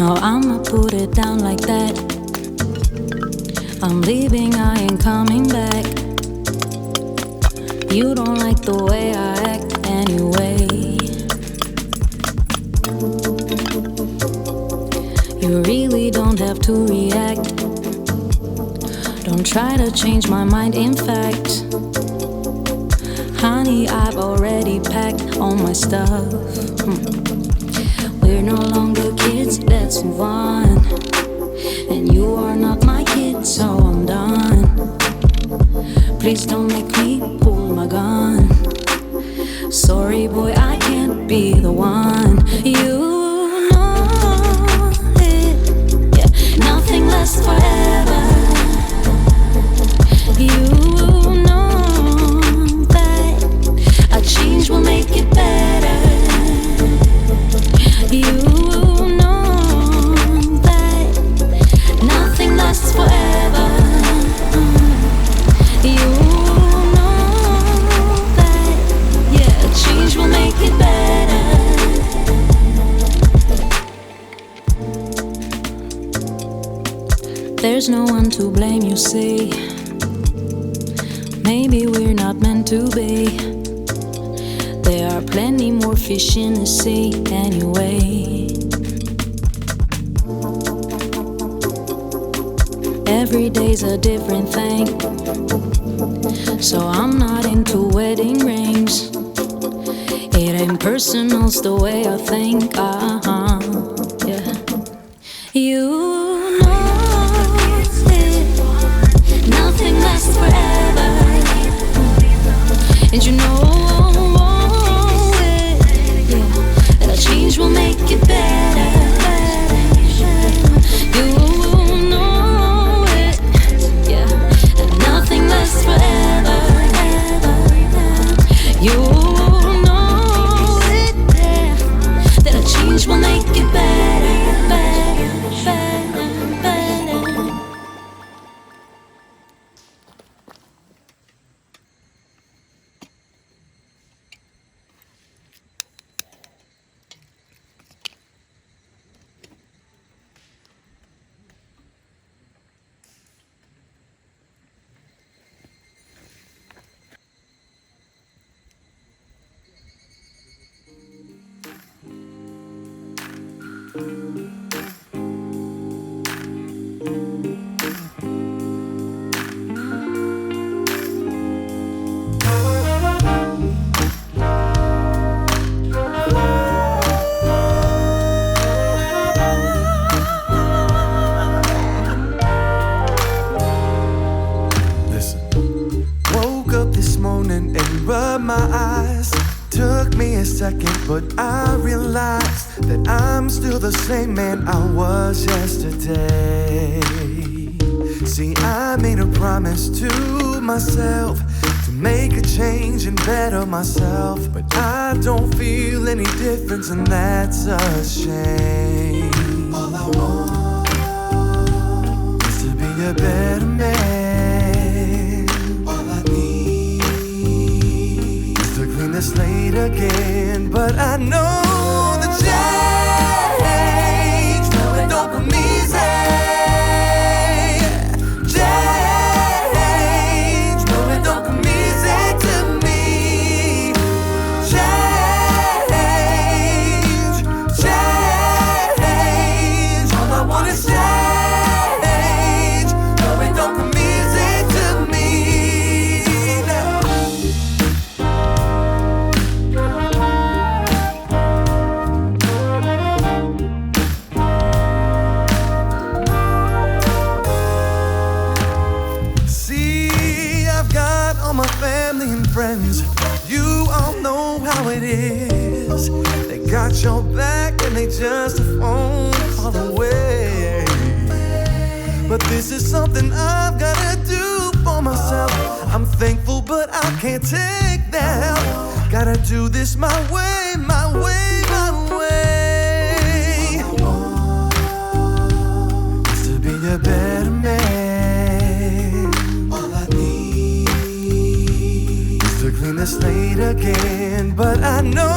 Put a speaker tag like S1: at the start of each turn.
S1: No, I'ma put it down like that. I'm leaving, I ain't coming back. You don't like the way I act anyway. You really don't have to react. Don't try to change my mind, in fact. Honey, I've already packed all my stuff. We're no longer kids, let's move on. And you are not my kid, so I'm done. Please don't make me pull my gun. Sorry boy, I can't be the one. You know it, yeah, nothing lasts forever. You know that a change will make it better. You know that nothing lasts forever. You know that, yeah, a change will make it better. There's no one to blame, you see. Maybe we're not meant to be. There are plenty more fish in the sea anyway. Every day's a different thing, so I'm not into wedding rings. It ain't personal, it's the way I think. Yeah. You know it, nothing lasts forever. And you know it, yeah, that a change will make it better. You know it, yeah, that nothing lasts forever. You know it, yeah, that a change will make it better, better, better, better.
S2: But I realized that I'm still the same man I was yesterday. See, I made a promise to myself to make a change and better myself, but I don't feel any difference, and that's a shame. All I want is to be a better man. All I need is to clean the slate again. But I know the change, no, it don't come easy. Change, no, it don't come easy to me. Change, change, all I want is change. No, it don't come easy to me. Friends, you all know how it is. They got your back and they just a phone call away. But this is something I've gotta do for myself. I'm thankful, but I can't take that help. Gotta do this my way, my way, my way. Just to be a better man. Clean the slate again, but I know